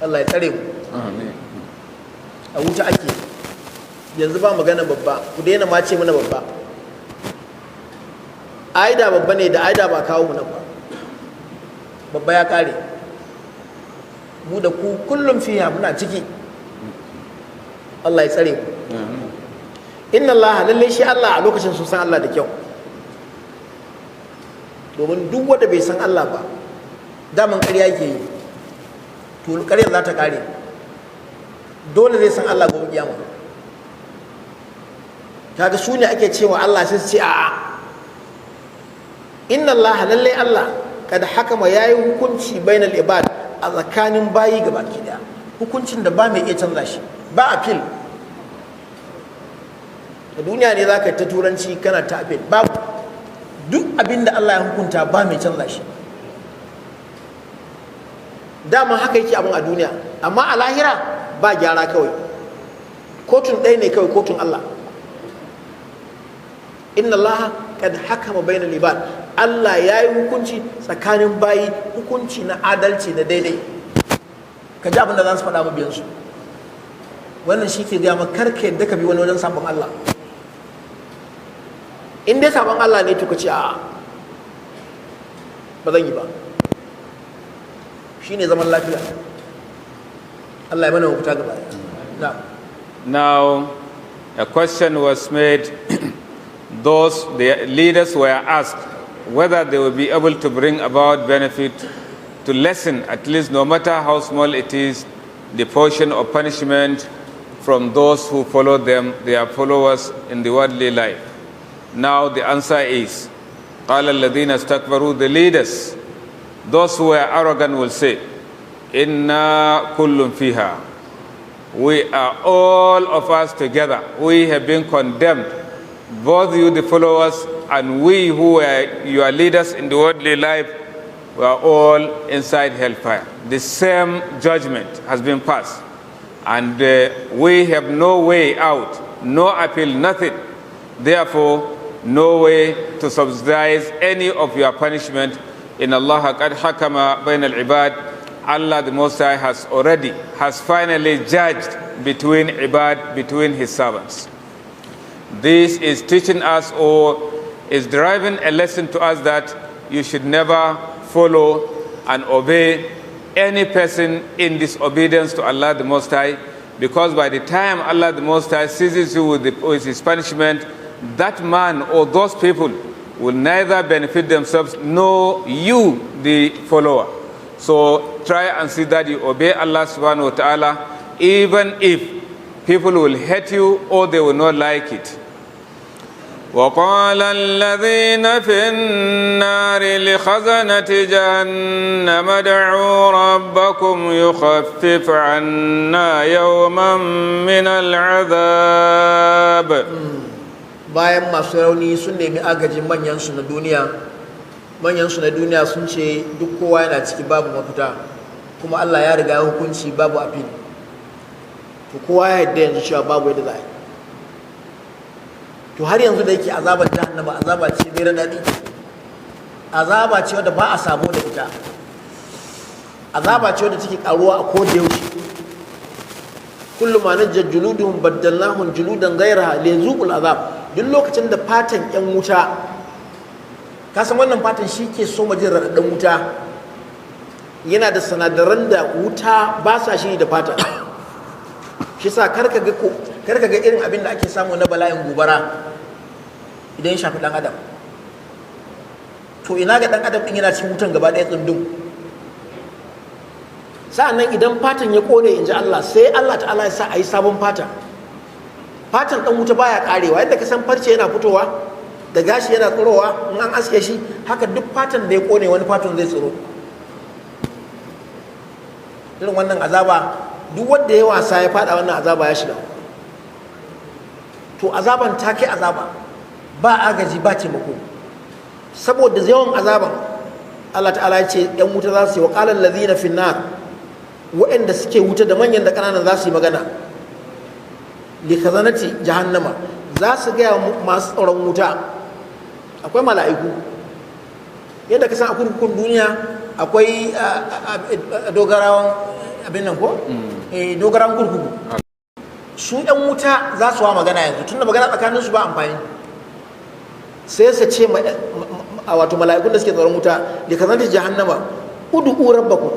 Allah ya tsare mu. A wuta ake yanzu, ba magana babba, ku daina ma ce mana babba. Aida babba ne da aida ba kawo mu nan ba, babba ya kare. Mu da ku kullum fiha muna ciki. Allah ya tsare mu. Inna Allah, lalle shi Allah a lokacin sun san Allah da kyau, domin duk wanda bai san Allah ba daman ƙarya yake yi, to ƙaryar za ta kare. Dole zai san Allah gobe kiyama. Kaga su ne ake cewa Allah sai su ce a'a. Inna Allah, lalle Allah kada hakama yayi hukunci bainal ibad, a tsakanin bayi gabaki daya, hukuncin da ba mai iya canza shi, ba appeal. A duniya ne zaka ta turanci kana ta appeal, babu. Duk abin da Allah ya hukunta ba mai canza shi. Dama haka yake abin a duniya, amma a lahira ba gyara kawai. Kotun ɗaya ne kawai, kotun Allah. Inna Allah kad hakama bainal ibad, Allah ya yi hukunci tsakanin bayi, hukunci na adalci da daidai. Ka ji abin da za su faɗa mabiyansu. Wannan shi ke gaya maka karka yadda ka bi wani wajen sabon Allah. In dai sabon Allah ne to ka ce a'a, ba zan yi ba. Shi ne zaman lafiya. Allah ya mana mafita gaba. Now, a question was made. The leaders were asked whether they will be able to bring about benefit to lessen, at least no matter how small it is, the portion of punishment from those who follow them, their followers in the worldly life. Now the answer is, قال الذين استكبروا, the leaders, those who are arrogant will say, إنا كل فيها, we are all of us together, we have been condemned, both you the followers and we who were your leaders in the worldly life, we are all inside hellfire. The same judgment has been passed, and we have no way out, no appeal, nothing. Therefore, no way to subsidize any of your punishment. In Allah qad hakama bain al-ibad, Allah the Most High has finally judged between ibad, between his servants. This is teaching us, or is deriving a lesson to us, that you should never follow and obey any person in disobedience to Allah the Most High, because by the time Allah the Most High seizes you with his punishment, that man or those people will neither benefit themselves nor you the follower. So try and see that you obey Allah subhanahu wa ta'ala, even if people will hate you or they will not like it. وقال الذين في النار لخزنة جهنم ادعوا ربكم يخفف عنا يوما من العذاب. Bayan masu rauni sun nemi agajin manyansu na duniya sun ce duk kowa yana ciki babu mafita, kuma Allah ya riga hukunci babu appeal. To kowa ya yadda yanzu cewa babu yadda za a yi. To har yanzu da yake azabar jahannama azaba ce mai radadi, azaba ce wadda ba a sabo da ita, azaba ce wadda take karuwa a koda yaushe. Kullu ma najjat juluduhum baddalnahum juludan ghayraha liyazuqul azab. Duk lokacin da fatan yan wuta, ka san wannan fatan shi ke so majin raɗaɗin wuta, yana da sinadaran da wuta ba sa shi da fata. Shi sa karka ga kar ka ga irin abin da ake samu na bala'in gobara idan ya shafi dan adam, to ina ga dan adam din yana cikin wutan gaba ɗaya tsundum. Sa'annan idan fatan ya kone, in ji Allah, sai Allah ta'ala ya sa a yi sabon fata. Fatan dan wuta baya karewa, yadda ka san farce yana fitowa da gashi yana tsirowa in an aske shi, haka duk fatan da ya kone wani fatan zai tsiro. Irin wannan azaba, duk wanda ya wasa ya fada wannan azaba ya shiga. To azaban ta kai azaba, ba agaji ba taimako. Saboda yawan azaban, Allah ta'ala ya ce yan wuta za su yi wa qala allazina fin nar, waɗanda suke wuta da manyan da ƙananan za su yi magana li khazanati jahannama, za su gaya masu tsaron wuta. Akwai mala'iku, yadda ka san a kurkukun duniya akwai dogarawan abin nan ko dogarawan kurkuku, su ɗan wuta za su wa magana yanzu, tunda magana tsakaninsu ba amfani. Sai su ce wato mala'ikun da suke tsaron wuta li khazanati jahannama ud'u rabbakum,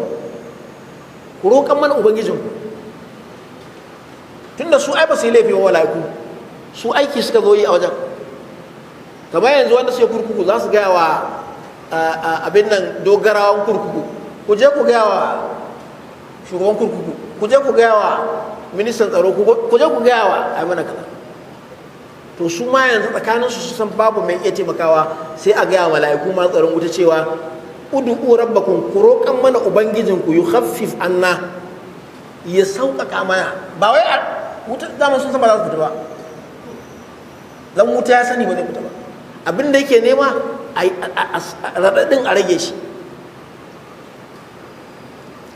ku roƙan mana ubangijinku. Tunda su ai ba su yi laifi wa mala'iku, su aiki suka zo yi a wajen. Kamar yanzu wanda suke kurkuku za su gaya wa abin nan dogarawan kurkuku, ku je ku gaya wa shugaban kurkuku, ku je ku gaya wa ministan tsaro, ku je ku gaya wa ai mana kaza. To su ma yanzu tsakaninsu su san babu mai iya taimakawa, sai a gaya wa mala'iku ma tsaron wuta cewa ud'u rabbakum, ku roƙan mana ubangijinku yukhaffif anna, ya sauƙaƙa mana. Ba wai wuta zaman sun san ba za su fita ba, dan wuta ya sani ba zai fita ba. Abin da yake nema raɗaɗin a rage shi,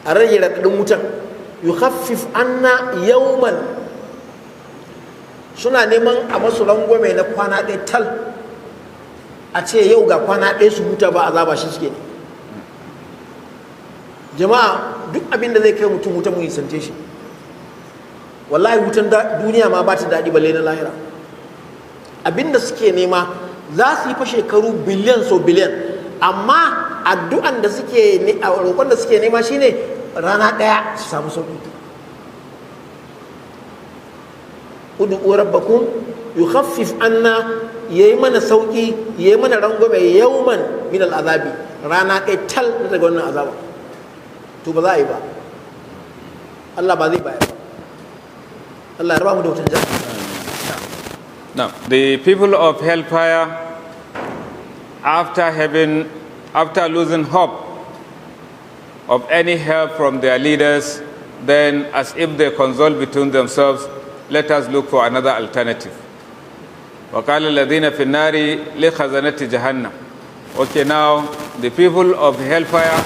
a rage raɗaɗin wutan. Yukhaffif anna yawman, suna neman a masu rangwame na kwana ɗaya tal, a ce yau ga kwana ɗaya su huta ba azaba shi suke ne. Jama'a, duk abin da zai kai mutum wuta mu nisance shi. Wallahi wutan duniya ma ba ta daɗi balle na lahira. Abin da suke nema za su yi fa shekaru biliyan so biliyan, amma addu'an da suke roƙon da suke nema shine rana ɗaya su samu sauƙi. Ud'u rabbakum yukhaffif anna, yayi mana sauƙi, yayi mana rangwame yawman min al'azabi, rana ɗaya tal daga wannan azaba. To ba za a yi ba, Allah ba zai bayar ba. Allah ya raba mu da wutan jahannama. Now, the people of hellfire, after losing hope of any help from their leaders, then as if they console between themselves, let us look for another alternative. وَقَالَ الَّذِينَ فِي النَّارِ لِخَزَنَةِ جَهَنَّمَ. Okay, now the people of hellfire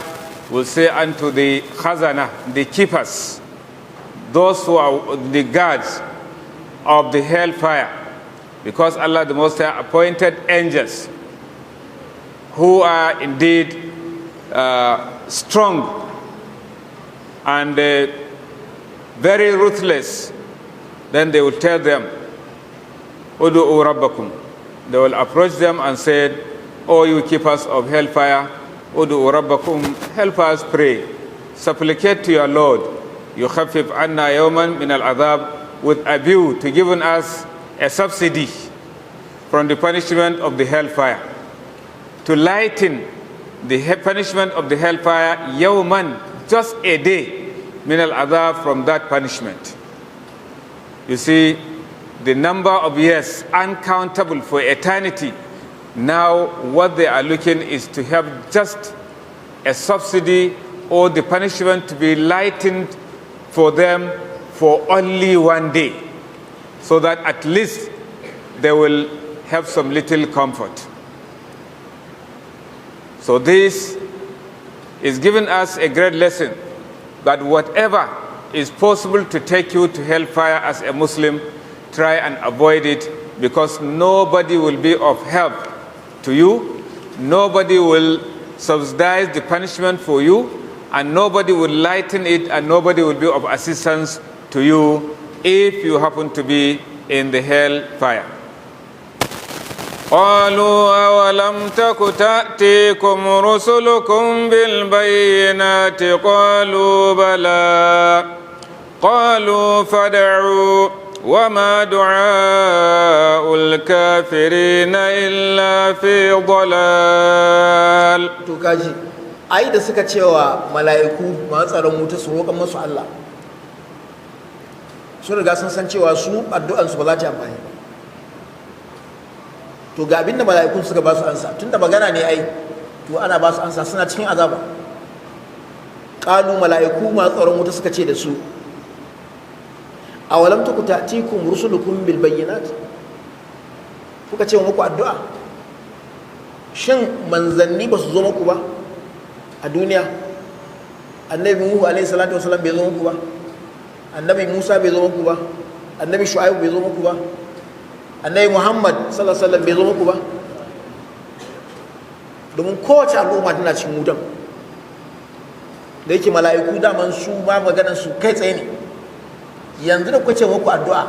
will say unto the khazana, the keepers, those who are the guards of the hellfire, because Allah the Most High appointed angels who are indeed strong and very ruthless, then they will tell them, Udu'u rabbakum. They will approach them and say, O you keepers of hellfire, Udu'u rabbakum, help us pray, supplicate to your Lord, yukhaffif anna yawman min al-adhab, with a view to giving us a subsidy from the punishment of the hellfire, to lighten the punishment of the hellfire, yawman, just a day, min al-adhab, from that punishment. You see, the number of years uncountable for eternity. Now what they are looking is to have just a subsidy or the punishment to be lightened for them for only one day, so that at least they will have some little comfort. So this is giving us a great lesson that whatever is possible to take you to hellfire as a Muslim, try and avoid it, because nobody will be of help to you, nobody will subsidize the punishment for you, and nobody will lighten it, and nobody will be of assistance to you if you happen to be in the hellfire. قالوا أولم تك تأتيكم رسلكم بالبينات قالوا بلى قالوا فادعوا وما دعاء الكافرين إلا في ضلال. To kaji ai da suka cewa mala'iku masu tsaron wuta su roƙan masu Allah, sun riga sun san cewa su addu'ansu ba za ta amfani ba. To ga abinda mala'ikun suka ba su ansa, tunda magana ne ai, to ana ba su ansa suna cikin azaba. Qalu mala'iku masu tsaron wuta suka ce da su, awalam taku ta'tikum rusulukum bil bayyinat, kuka ce muku addu'a, shin manzanni ba su zo muku ba a duniya? Annabi Nuhu alaihi salatu wasallam bai zo muku ba, annabi Musa bai zo muku ba, annabi Shu'aib bai zo muku ba, annabi Muhammad sallallahu alaihi wasallam bai zo muku ba? Domin kowace al'umma tana cikin wutan, da yake mala'iku daman su ba maganar su kai tsaye ne. Yanzu da kuka ce muku addu'a,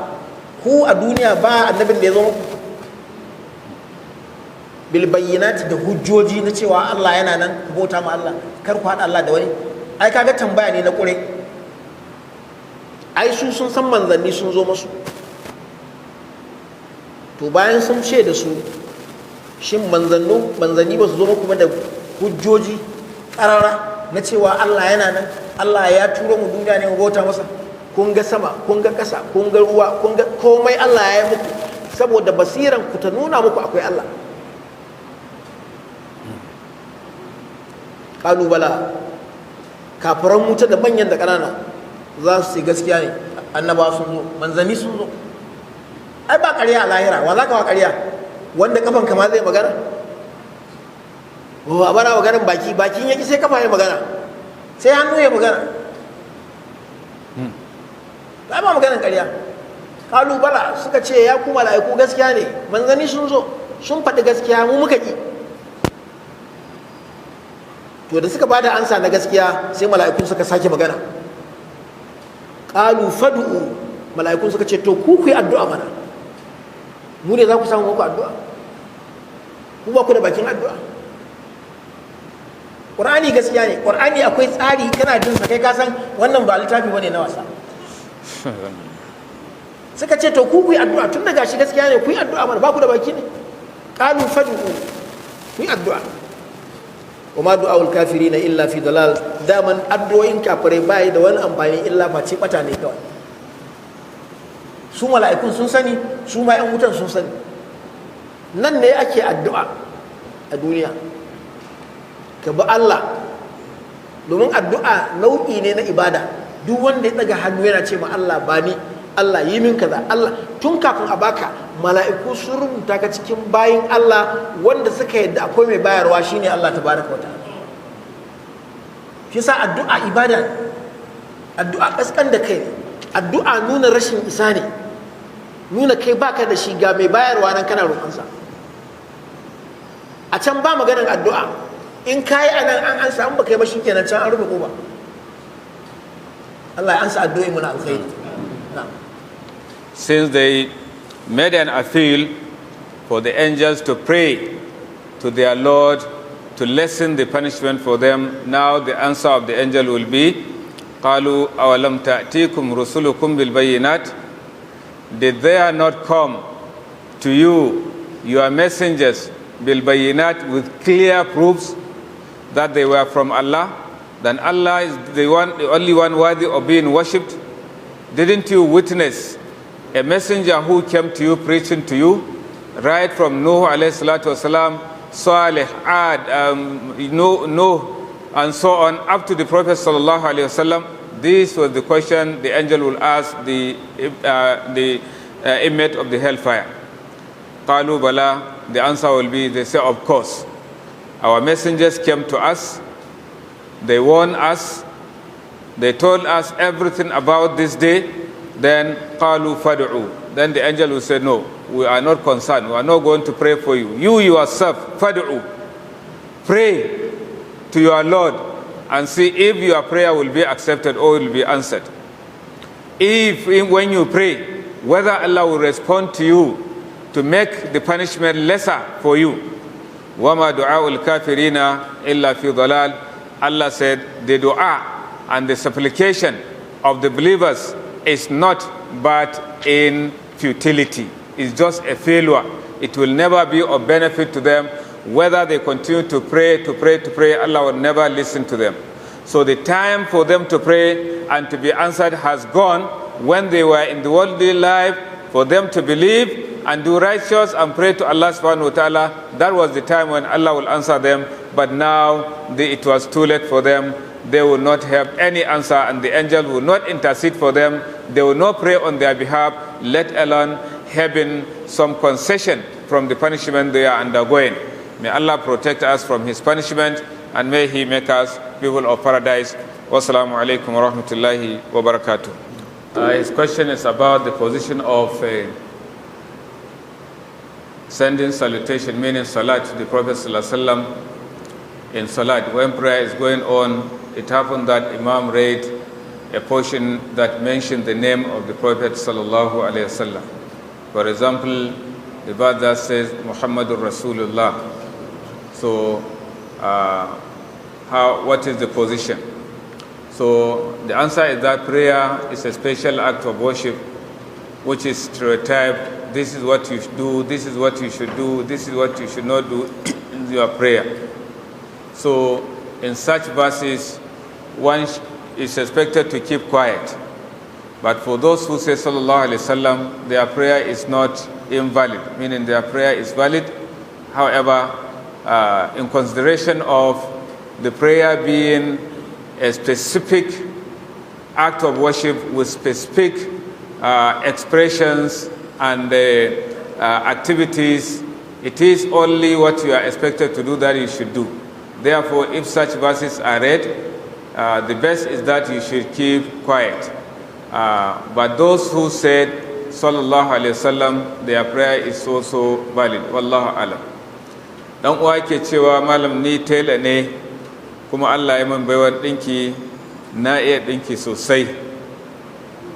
ku a duniya ba annabin da ya zo muku bil bayyinati, da hujjoji na cewa Allah yana nan, ku bauta ma Allah, kar ku haɗa Allah da wani? Ai kaga tambaya ne na ƙure. Ai su sun san manzanni sun zo musu, to bayan sun ce da su, shin manzanni ba su zo muku ba da hujjoji ƙarara na cewa Allah yana nan, Allah ya turo mu duniya ne mu bauta masa? Kun ga sama, kun ga ƙasa, kun ga ruwa, kun ga komai Allah ya yi muku, saboda basiran ku ta nuna muku akwai Allah. Qalu bala, kafiran wuta da manyan da ƙanana za su ce gaskiya ne, annabawa sun zo, manzanni sun zo. Ai ba ƙarya a lahira, wa za ka wa ƙarya? Wanda kafan kama zai magana? Ba bara maganin baki, bakin yaki sai kafa ya magana, sai hannu ya magana. Ba ma maganin ƙarya. Qalu bala, suka ce ya ku mala'iku gaskiya ne, manzanni sun zo, sun faɗi gaskiya, mu muka ƙi. To da suka bada ansa na gaskiya, sai mala'ikun suka sake magana. Qalu fad'u, mala'ikun suka ce to ku yi addu'a mana, mu ne za ku samu muku addu'a, ku ba ku da bakin addu'a. Qur'ani gaskiya ne, Qur'ani akwai tsari, kana jin sa kai ka san wannan ba littafi bane na wasa. Suka ce to ku yi addu'a, tun daga shi gaskiya ne, ku yi addu'a mana, ba ku da baki ne? Qalu fad'u, ku yi addu'a. Wa ma du'aul kafirina illa fi dalal, daman addu'o'in kafirai bai da wani amfani illa face bata ne kawai. Su mala'ikun sun sani, su ma 'yan wutan sun sani. Nan ne ake addu'a a duniya, ka bi Allah, domin addu'a nau'i ne na ibada. Duk wanda ya daga hannu yana ce ma Allah ba ni, Allah yi min kaza, Allah, tun kafin a baka, mala'iku sun rubuta ka cikin bayin Allah wanda suka yadda akwai mai bayarwa shine Allah tabaraka wa ta'ala. Shi yasa addu'a ibada ne, addu'a kaskan da kai ne, addu'a nuna rashin isa ne, nuna kai baka da shi, ga mai bayarwa nan kana roƙonsa. A can ba maganar addu'a, in kayi anan an ansa, an baka yi ba shikenan can an rufe koba. Allah ya ansa addu'o'i mu na alkhairi. Since they made an appeal for the angels to pray to their Lord to lessen the punishment for them, now the answer of the angel will be, قالوا أولم تأتيكم رسلكم بالبينات, did they not come to you, your messengers, بالبينات, with clear proofs that they were from Allah, then Allah is the only one worthy of being worshipped? Didn't you witness a messenger who came to you preaching to you, right from Nuh alayhi salatu wasalam, Salih, Ad, Nuh, and so on, up to the Prophet sallallahu alayhi wasallam? This was the question the angel will ask the inmate of the hellfire. Qalu bala, the answer will be, they say, of course. Our messengers came to us, they warned us, they told us everything about this day. Then qalu fad'u, then the angel will say, no, we are not concerned, we are not going to pray for you. You yourself, fad'u, pray to your Lord and see if your prayer will be accepted or will be answered. If when you pray, whether Allah will respond to you to make the punishment lesser for you. وَمَا دُعَاءُ الْكَافِرِينَ إِلَّا فِي ضَلَالٍ. Allah said the dua and the supplication of the believers is not but in futility. It's just a failure. It will never be of benefit to them. Whether they continue to pray, Allah will never listen to them. So the time for them to pray and to be answered has gone. When they were in the worldly life, for them to believe and do righteous and pray to Allah subhanahu wa ta'ala, that was the time when Allah will answer them. But now it was too late for them. They will not have any answer, and the angel will not intercede for them. They will not pray on their behalf, let alone having some concession from the punishment they are undergoing. May Allah protect us from his punishment, and may he make us people of paradise. Wassalamu alaikum wa rahmatullahi wa barakatuh. His question is about the position of sending salutation, meaning salat, to the Prophet ﷺ in salat. When prayer is going on, it happened that Imam read a portion that mentioned the name of the Prophet ﷺ. For example, the verse that says Muhammadur Rasulullah. So, what is the position? So the answer is that prayer is a special act of worship, which is stereotyped. This is what you should do, this is what you should do, this is what you should not do in your prayer. So in such verses, one is expected to keep quiet. But for those who say Sallallahu Alaihi Wasallam, their prayer is not invalid, meaning their prayer is valid. However, in consideration of the prayer being a specific act of worship with specific expressions and activities, it is only what you are expected to do that you should do. Therefore, if such verses are read, the best is that you should keep quiet. But those who said Sallallahu Alaihi Wasallam, their prayer is also valid. Wallahu alam. Dan uwa ke cewa malam ni tela ne, kuma Allah ya min baiwar dinki, na iya dinki sosai,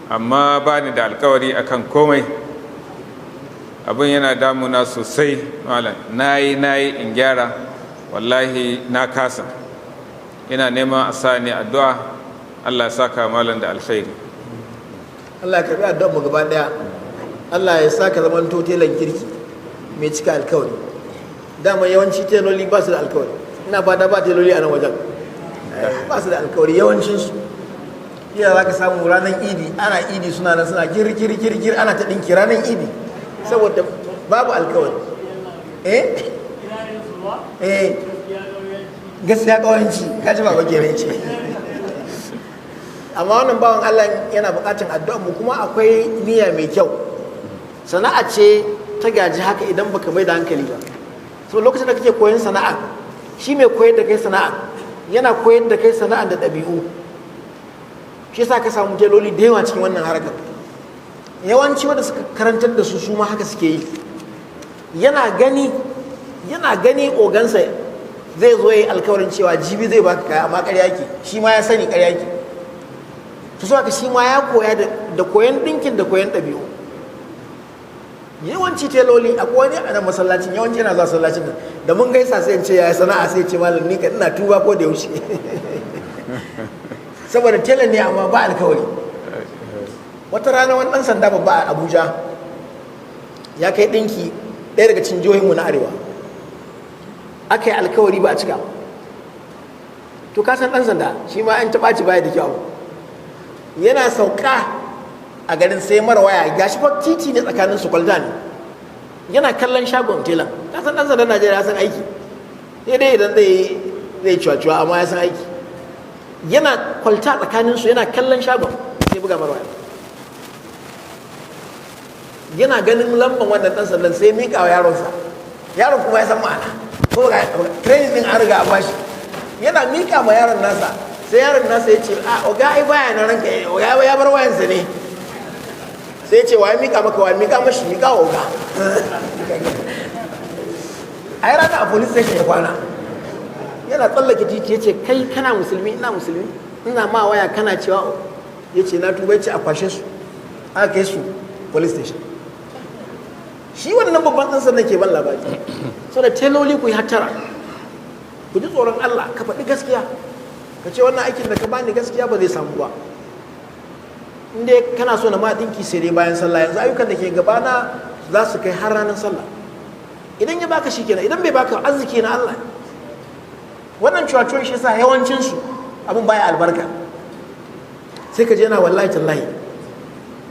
amma ba ni da alkawari akan komai. Abin yana damuna sosai malam, nayi in gyara, wallahi na kasa. Ina neman a sa ni addu'a, Allah ya saka malam da alkhairi. Allah ya karbi addu'ar mu gaba daya. Allah ya saka zaman to telan kirki mai cika alkawari. Dama yawanci teloli ba su da alkawari. Ina fata ba teloli a nan wajen. Ba su da alkawari yawancinsu. Iya za ka samu ranar idi, ana idi suna nan suna kirkir ana ta ɗinki ranar idi. Saboda babu alkawari. Gaskiya ƙawanci, ka ji ba kenan ce. Amma wannan bawan Allah yana buƙatar addu'ar mu, kuma akwai niyya mai kyau. Sana'a ce ta gaji haka idan baka mai da hankali ba. So lokacin da kake koyon sana'a, shi mai koyar da kai sana'a yana koyar da kai sana'a da ɗabi'u. Shi yasa ka samu teloli da yawa cikin wannan harkar. Yawanci wanda suka karantar da su ma haka suke yi. Yana gani ogansa zai zo yi alkawarin cewa jibi zai baka kaya, amma ƙarya ki, shi ma ya sani ƙarya ki. To so haka shi ma ya koya da koyon ɗinkin da koyon ɗabi'u. Yawanci teloli akwai wani a nan masallacin, yawanci yana zuwa masallacin nan, da mun gaisa sai in ce ya sana'a, sai ce malam ni ka ina tuba ko da yaushe. Saboda telan ne amma ba alkawari. Wata rana wani ɗan sanda babba a Abuja ya kai ɗinki ɗaya daga cikin jihohinmu na arewa, aka yi alkawari ba a cika. To ka san ɗan sanda shi ma an taɓa ci baya da kyau. Yana sauka a garin sai mara waya, gashi fa titi ne tsakanin su, kwalta ne, yana kallon shagon telan. Ka san ɗan sanda Najeriya ya san aiki, sai dai idan zai cuwa-cuwa, amma ya san aiki. Yana kwalta tsakanin su, yana kallon shagon, sai buga mara waya. Yana ganin lamban wannan ɗan sandan sai miƙa wa yaronsa, yaron kuma ya san ma'ana, ko ga training din an riga a bashi. Yana miƙa ma yaron nasa, sai yaron nasa ya ce oga ai baya na ranka, oga ya bar wayansa ne. Sai ce wa ya mika maka, wa mika mashi, mika wa oga. A yi rana a police station ya kwana, yana tsallake titi ya ce kai kana musulmi, ina musulmi, ina ma waya kana cewa, ya ce na tuba, ya ce a kwashe su, aka kai su police station. Shi wannan babban ɗan sanda ke ban labari. So da teloli ku yi hattara, ku ji tsoron Allah, ka faɗi gaskiya, ka ce wannan aikin da ka bani gaskiya ba zai samu ba. inda kana so na ma dinki sai dai bayan sallah. Yanzu ayyukan da ke gabana za su kai har ranar sallah. Idan ya baka shi kenan, idan bai baka arziki na Allah. Wannan cuwacuwan shi sa yawancinsu abin baya albarka. Sai ka je yana wallahi tallahi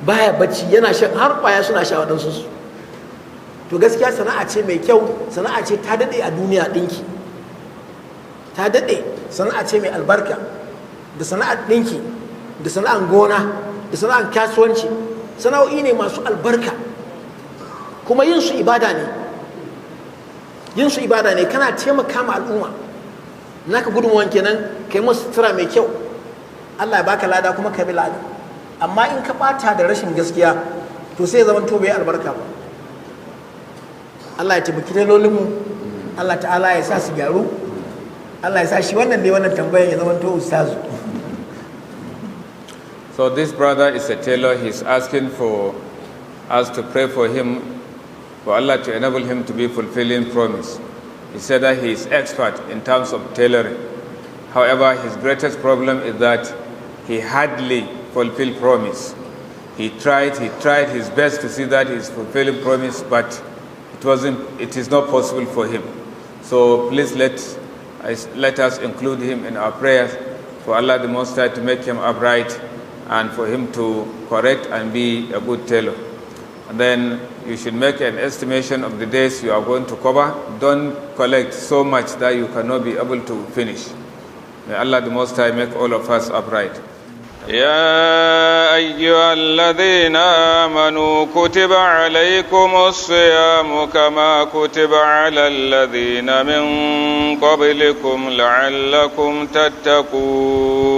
baya bacci, yana shan har kwaya suna sha waɗansu su. To gaskiya sana'a ce mai kyau, sana'a ce ta daɗe a duniya ɗinki, ta daɗe, sana'a ce mai albarka. Da sana'ar ɗinki, da sana'ar gona, da sana'ar kasuwanci, sana'o'i ne masu albarka, kuma yin su ibada ne. Yin su ibada ne, kana taimaka ma al'umma. Naka gudunmuwan kenan kai musu sutura mai kyau, Allah ya baka lada kuma ka bi lada. Amma in ka ɓata da rashin gaskiya, to sai zaman to bai albarka ba. Allah ya taimaki talolinmu, Allah ta'ala ya sa su gyaru, Allah ya sa shi wannan dai wannan tambayan ya zaman to ustazu. So this brother is a tailor. He's asking for us to pray for him, for Allah to enable him to be fulfilling promise. He said that he is expert in terms of tailoring. However, his greatest problem is that he hardly fulfill promise. He tried his best to see that he is fulfilling promise, but it is not possible for him. So please let us include him in our prayers for Allah the Most High to make him upright and for him to correct and be a good tailor. And then you should make an estimation of the days you are going to cover. Don't collect so much that you cannot be able to finish. May Allah the Most High make all of us upright. يا أيها الذين آمنوا كتب عليكم الصيام كما كتب على الذين من قبلكم لعلكم تتقون